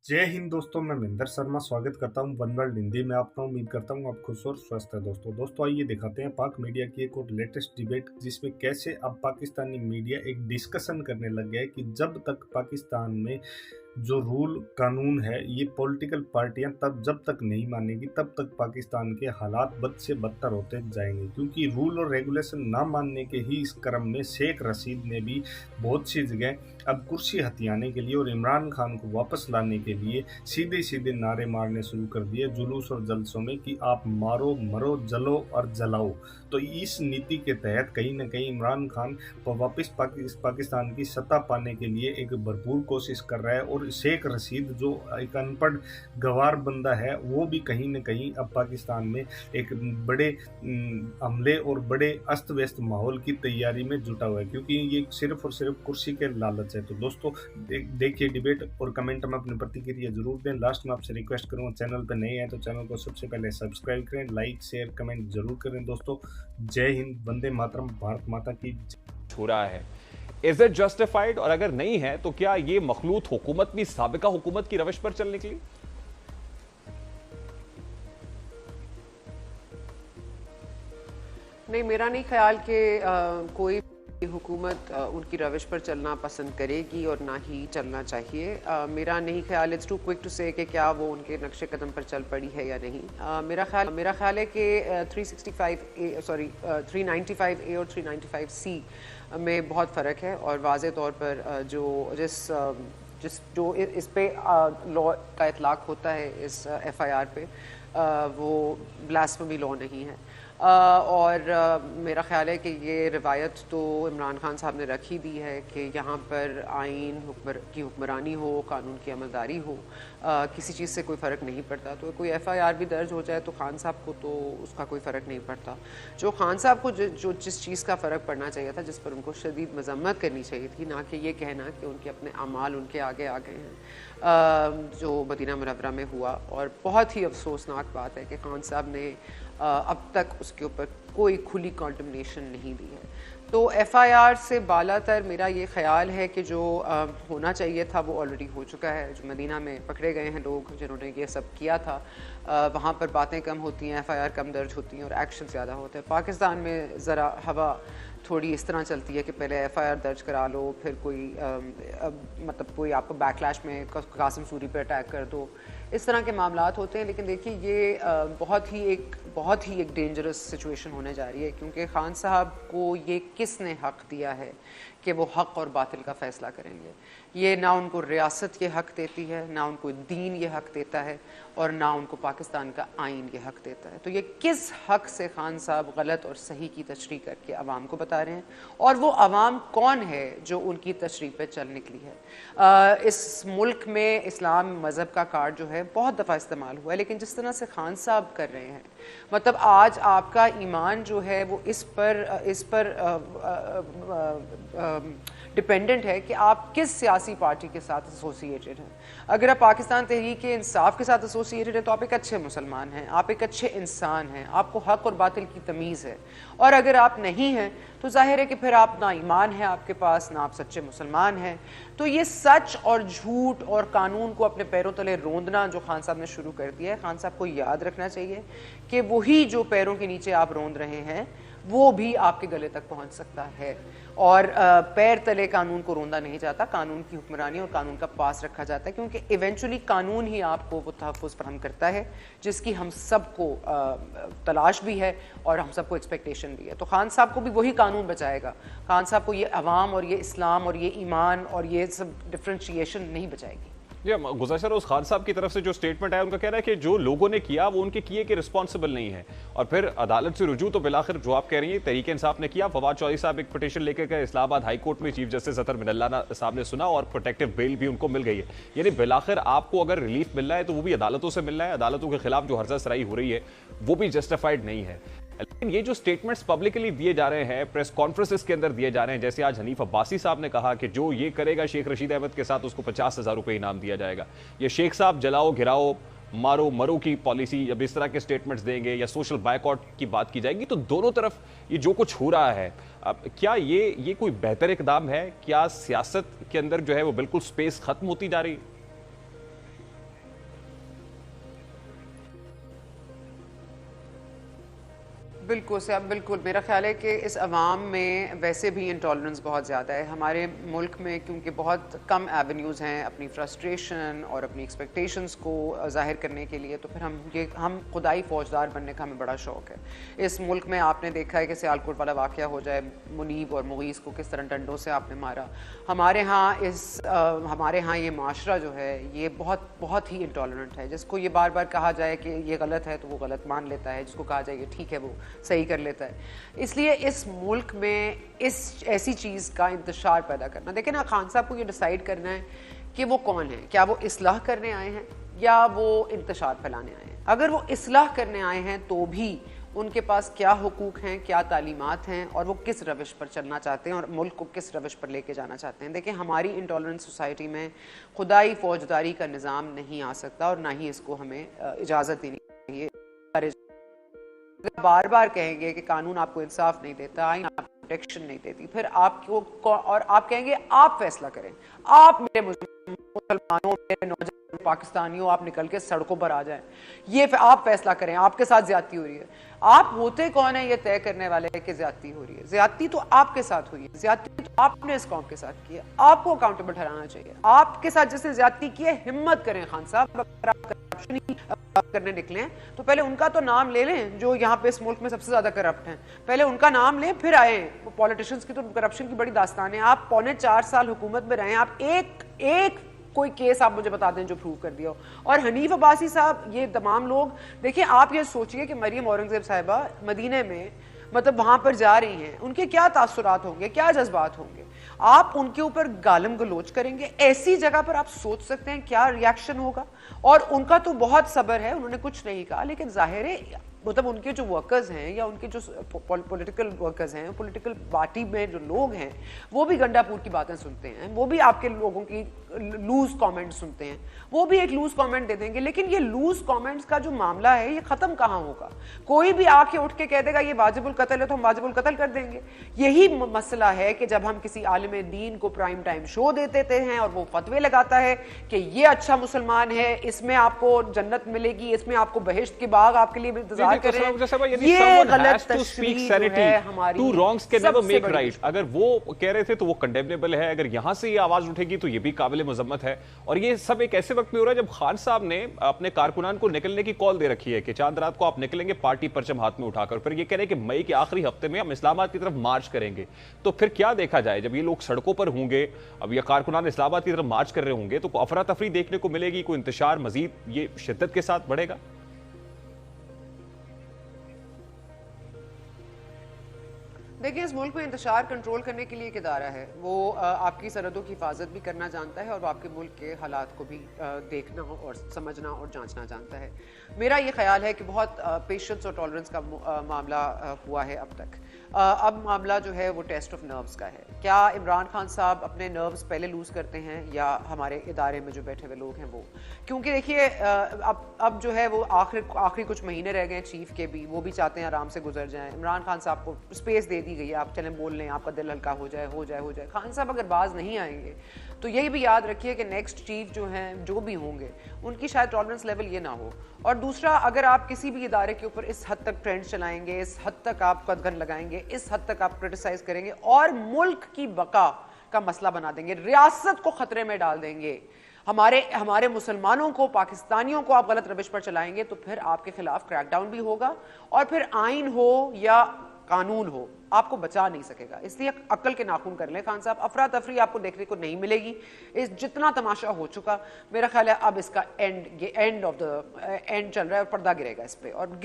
जय हिंद दोस्तों, मैं महेंद्र शर्मा स्वागत करता हूं वन वर्ल्ड हिंदी में आपका। उम्मीद करता हूं आप खुश और स्वस्थ है। दोस्तों आइए दिखाते हैं पाक मीडिया की एक और लेटेस्ट डिबेट, जिसमें कैसे अब पाकिस्तानी मीडिया एक डिस्कशन करने लग गया है कि जब तक पाकिस्तान में जो रूल कानून है ये पॉलिटिकल पार्टियां तब जब तक नहीं मानेगी तब तक पाकिस्तान के हालात बद से बदतर होते जाएंगे। क्योंकि रूल और रेगुलेशन ना मानने के ही इस क्रम में शेख रशीद ने भी बहुत सी जगह अब कुर्सी हथियाने के लिए और इमरान खान को वापस लाने के लिए सीधे सीधे नारे मारने शुरू कर दिए जुलूस और जलसों में कि आप मारो, मरो, जलो और जलाओ। तो इस नीति के तहत कहीं ना कहीं इमरान खान को वापस पाकिस्तान की सत्ता पाने के लिए एक भरपूर कोशिश कर रहा है। और शेख रशीद जो एक अनपढ़ गवार बंदा है, वो भी कहीं ना कहीं अब पाकिस्तान में एक बड़े हमले और बड़े अस्त व्यस्त माहौल की तैयारी में जुटा हुआ है, क्योंकि ये सिर्फ और सिर्फ कुर्सी के लालच है। तो दोस्तों देखिए डिबेट और कमेंट में अपनी प्रतिक्रिया जरूर दें। लास्ट में आपसे रिक्वेस्ट करूंगा, चैनल पर नए हैं तो चैनल को सबसे पहले सब्सक्राइब करें, लाइक शेयर कमेंट जरूर करें। दोस्तों जय हिंद, वंदे मातरम, भारत माता की हो रहा है। Is it justified? और अगर नहीं है तो क्या ये मखलूत हुकूमत भी साबिका हुकूमत की रविश पर चलने के लिए? नहीं, मेरा नहीं ख्याल कि कोई हुकूमत उनकी रविश पर चलना पसंद करेगी और ना ही चलना चाहिए। मेरा नहीं ख्याल, इट्स टू क्विक टू से कि क्या वो उनके नक्शे कदम पर चल पड़ी है या नहीं। मेरा ख्याल है कि 395A और 395C में बहुत फ़र्क है। और वाज़े तौर पर जो इस पे लॉ का इतलाक़ होता है इस FIR पे, वो ब्लास्फेमी लॉ नहीं है। और मेरा ख़्याल है कि ये रिवायत तो इमरान खान साहब ने रख ही दी है कि यहाँ पर आइन की हुक्मरानी हो, कानून की अमलदारी हो, किसी चीज़ से कोई फ़र्क नहीं पड़ता। तो कोई FIR भी दर्ज हो जाए तो खान साहब को तो उसका कोई फ़र्क नहीं पड़ता। जो खान साहब को जो जिस चीज़ का फ़र्क पड़ना चाहिए था, जिस पर उनको शदीद मज़म्मत करनी चाहिए थी, ना कि ये कहना कि उनके अपने अमाल उनके आगे आ गए हैं, जो मदीना मुनव्वरा में हुआ। और बहुत ही अफसोसनाक बात है कि खान साहब ने अब तक उसके ऊपर कोई खुली कॉन्डमनेशन नहीं दी है। तो FIR से बालातर मेरा ये ख्याल है कि जो होना चाहिए था वो ऑलरेडी हो चुका है। जो मदीना में पकड़े गए हैं लोग जिन्होंने ये सब किया था, वहाँ पर बातें कम होती हैं, FIR कम दर्ज होती हैं और एक्शन ज़्यादा होते हैं। पाकिस्तान में ज़रा हवा थोड़ी इस तरह चलती है कि पहले FIR दर्ज करा लो, फिर मतलब कोई आपको बैकलैश में कासिम सूरी पे अटैक कर दो, इस तरह के मामलात होते हैं। लेकिन देखिए ये बहुत ही एक डेंजरस सिचुएशन होने जा रही है, क्योंकि खान साहब को ये किसने हक़ दिया है कि वो हक़ और बातिल का फ़ैसला करेंगे। ये ना उनको रियासत ये हक़ देती है, ना उनको दीन ये हक़ देता है, और ना उनको पाकिस्तान का आइन ये हक़ देता है। तो ये किस हक़ से खान साहब गलत और सही की तशरीह करके आवाम को बता रहे हैं, और वो आवाम कौन है जो उनकी तशरीह पे चल निकली है। इस मुल्क में इस्लाम मज़हब का कार्ड जो है बहुत दफ़ा इस्तेमाल हुआ है, लेकिन जिस तरह से खान साहब कर रहे हैं, मतलब आज आपका ईमान जो है वो इस पर डिपेंडेंट है कि आप किस सियासी पार्टी के साथ एसोसिएटेड हैं। अगर आप पाकिस्तान तहरीक इंसाफ के साथ एसोसिएटेड हैं तो आप एक अच्छे मुसलमान हैं, आप एक अच्छे इंसान हैं, आपको हक़ और बातिल की तमीज़ है। और अगर आप नहीं हैं तो जाहिर है कि फिर आप ना ईमान है आपके पास, ना आप सच्चे मुसलमान हैं। तो ये सच और झूठ और कानून को अपने पैरों तले रोंदना जो खान साहब ने शुरू कर दिया है, खान साहब को याद रखना चाहिए कि वही जो पैरों के नीचे आप रोंद रहे हैं वो भी आपके गले तक पहुंच सकता है। और पैर तले कानून को रोंदा नहीं जाता, कानून की हुक्मरानी और कानून का पास रखा जाता है, क्योंकि इवेंचुअली कानून ही आपको वो तहफ़्फ़ुज़ फराहम करता है जिसकी हम सबको तलाश भी है और हम सबको एक्सपेक्टेशन भी है। तो खान साहब को भी वही कानून बचाएगा। खान साहब को ये अवाम और ये इस्लाम और ये ईमान और ये सब डिफ्रेंशिएशन नहीं बचाएगी। जी, गुज़श्ता रोज़ खान साहब की तरफ से जो स्टेटमेंट आया, उनका कहना है कि जो लोगों ने किया वो उनके किए के रिस्पॉन्सिबल नहीं है। और फिर अदालत से रुजू तो बिलाखिर जो आप कह रही हैं तहरीक इंसाफ ने किया। फवाद चौधरी साहब एक पिटीशन लेकर गए इस्लामाबाद हाई कोर्ट में, चीफ जस्टिस अतर मिनल्ला साहब ने सुना और प्रोटेक्टिव बेल भी उनको मिल गई है। यानी बिलाखिर आपको अगर रिलीफ मिल रहा है तो वो भी अदालतों से मिल रहा है। अदालतों के खिलाफ जो हर्जा सराई हो रही है वो भी जस्टिफाइड नहीं है। लेकिन ये जो स्टेटमेंट्स पब्लिकली दिए जा रहे हैं, प्रेस कॉन्फ्रेंसेस के अंदर दिए जा रहे हैं, जैसे आज हनीफ अब्बासी साहब ने कहा कि जो ये करेगा शेख रशीद अहमद के साथ उसको 50,000 रुपए इनाम दिया जाएगा। ये शेख साहब जलाओ, गिराओ, मारो मरो की पॉलिसी जब इस तरह के स्टेटमेंट्स देंगे या सोशल बायकॉट की बात की जाएगी, तो दोनों तरफ ये जो कुछ हो रहा है, क्या ये कोई बेहतर इकदाम है? क्या सियासत के अंदर जो है वो बिल्कुल स्पेस खत्म होती जा रही है? बिल्कुल साहब, बिल्कुल। मेरा ख़्याल है कि इस अवाम में वैसे भी इंटॉलरेंस बहुत ज़्यादा है। हमारे मुल्क में क्योंकि बहुत कम एवेन्यूज़ हैं अपनी फ्रस्ट्रेशन और अपनी एक्सपेक्टेशंस को ज़ाहिर करने के लिए, तो फिर हम खुदाई फ़ौजदार बनने का हमें बड़ा शौक़ है। इस मुल्क में आपने देखा है कि सियालकोट वाला वाक़या हो जाए, मुनीब और मुगीस को किस तरह डंडों से आपने मारा। हमारे यहाँ ये माशरा जो है ये बहुत बहुत ही इंटॉलरेंट है। जिसको ये बार बार कहा जाए कि ये गलत है तो वो गलत मान लेता है, जिसको कहा जाए कि ठीक है वो सही कर लेता है। इसलिए इस मुल्क में ऐसी चीज़ का इंतशार पैदा करना, देखें ना, खान साहब को ये डिसाइड करना है कि वो कौन है। क्या वो इस्लाह करने आए हैं या वो इंतशार फैलाने आए हैं। अगर वो इस्लाह करने आए हैं तो भी उनके पास क्या हुकूक हैं, क्या तालीमात हैं और वो किस रविश पर चलना चाहते हैं और मुल्क को किस रविश पर लेके जाना चाहते हैं। देखिए, हमारी इंटॉलरेंट सोसाइटी में खुदाई फौजदारी का निज़ाम नहीं आ सकता और ना ही इसको हमें इजाज़त देनी चाहिए। बार बार कहेंगे कि कानून आपको इंसाफ नहीं देता, आईन आपको प्रोटेक्शन नहीं देती, फिर आपको और आप कहेंगे आप फैसला करें। आप मेरे मुसलमानों, मेरे नौजवान पाकिस्तानियों, आप निकल के सड़कों पर आ जाएं, ये आप फैसला करें आपके साथ ज्यादती हो रही है। आप होते कौन है ये तय करने वाले है कि ज्यादती हो रही है? ज्यादती तो आपके साथ हुई है, ज्यादती तो आपने इस कौम के साथ की है, आपको अकाउंटेबल ठहराना चाहिए। आपके साथ जिसने ज्यादती की है, हिम्मत करें खान साहब, अगर आप करप्शन ही करने निकले तो पहले उनका तो नाम ले लें जो यहाँ पे इस मुल्क में सबसे ज्यादा करप्ट हैं, पहले उनका नाम लें फिर आए। पॉलिटिशियंस की तो करप्शन की बड़ी दास्तान है। आप 4.25 साल हुकूमत में रहे, आप एक कोई केस आप मुझे बता दें जो प्रूव कर दिया हो। और हनीफ अब्बासी साहब, ये तमाम लोग, देखिए आप ये सोचिए कि मरियम औरंगजेब साहिबा मदीने में मतलब वहां पर जा रही हैं, उनके क्या तासुरात होंगे, क्या जज्बात होंगे। आप उनके ऊपर गालम गलोच करेंगे, ऐसी जगह पर आप सोच सकते हैं क्या रिएक्शन होगा। और उनका तो बहुत सब्र है, उन्होंने कुछ नहीं कहा, लेकिन जाहिर है मतलब उनके जो वर्कर्स हैं या उनके जो पॉलिटिकल वर्कर्स हैं, पॉलिटिकल पार्टी में जो लोग हैं, वो भी गंडापुर की बातें सुनते हैं, वो भी आपके लोगों की लूज कमेंट सुनते हैं, वो भी एक लूज कमेंट दे देंगे। लेकिन ये लूज कमेंट्स का जो मामला है ये खत्म कहाँ होगा? कोई भी आके उठ के कह देगा ये वाजिबुल कत्ल है तो हम वाजिबुल कत्ल कर देंगे। यही मसला है कि जब हम किसी आलिम दीन को प्राइम टाइम शो दे देते हैं और वो फतवे लगाता है कि ये अच्छा मुसलमान है, इसमें आपको जन्नत मिलेगी, इसमें आपको बहिश्त के बाग आपके लिए इंतजार कर रहे हैं, ये गलत तशरीह है हमारी। Two wrongs can never make right। अगर वो कह रहे थे तो वो कंडेमनेबल है, अगर यहां से ये आवाज उठेगी तो ये भी काबिल मुजम्मत है। और ये सब एक ऐसे वक्त में हो रहा है जब खान साहब ने अपने कारकुनान को निकलने की कॉल दे रखी है कि चांद रात को आप निकलेंगे पार्टी परचम हाथ में उठाकर, फिर ये कह रहे हैं कि मई के आखिरी हफ्ते में हम इस्लामाबाद की तरफ मार्च करेंगे। तो फिर क्या देखा जाए जब ये लोग सड़कों पर होंगे, अब ये कारकुनान इस्लामाबाद की तरफ मार्च कर रहे होंगे, तो अफरा तफरी देखने को मिलेगी, कोई इंतशार मजीद ये शिद्दत के साथ बढ़ेगा? देखिए, इस मुल्क में इंतशार कंट्रोल करने के लिए एक इदारा है, वो आपकी सरहदों की हिफाजत भी करना जानता है और वो आपके मुल्क के हालात को भी देखना और समझना और जांचना जानता है। मेरा ये ख्याल है कि बहुत पेशेंस और टॉलरेंस का मामला हुआ है अब तक। अब मामला जो है वो टेस्ट ऑफ नर्व्स का है। क्या इमरान खान साहब अपने नर्व्स पहले लूज करते हैं या हमारे इदारे में जो बैठे हुए लोग हैं वो? क्योंकि देखिए अब जो है वो आखिरी कुछ महीने रह गए चीफ के भी, वो भी चाहते हैं आराम से गुजर जाएं। इमरान खान साहब को स्पेस दे दी गई है, आप चलें बोल लें, आपका दिल हल्का हो जाए हो जाए हो जाए। खान साहब अगर बाज नहीं आएंगे तो यही भी याद रखिए कि नेक्स्ट चीफ जो हैं, जो भी होंगे, उनकी शायद टॉलरेंस लेवल ये ना हो। और दूसरा, अगर आप किसी भी इदारे के ऊपर इस हद तक ट्रेंड चलाएंगे, इस हद तक आप कदगन लगाएंगे, इस हद तक आप क्रिटिसाइज करेंगे और मुल्क की बका का मसला बना देंगे, रियासत को खतरे में डाल देंगे, हमारे मुसलमानों को, पाकिस्तानियों को आप गलत रविश पर चलाएंगे, तो फिर आपके खिलाफ क्रैकडाउन भी होगा और फिर आइन हो या कानून हो, आपको बचा नहीं सकेगा। इसलिए अक्ल के नाखून कर लें खान साहब, अफरा तफरी आपको देखने को नहीं मिलेगी। इस जितना तमाशा हो चुका, मेरा ख्याल है अब इसका एंड चल रहा है और पर्दा गिरेगा इस पे और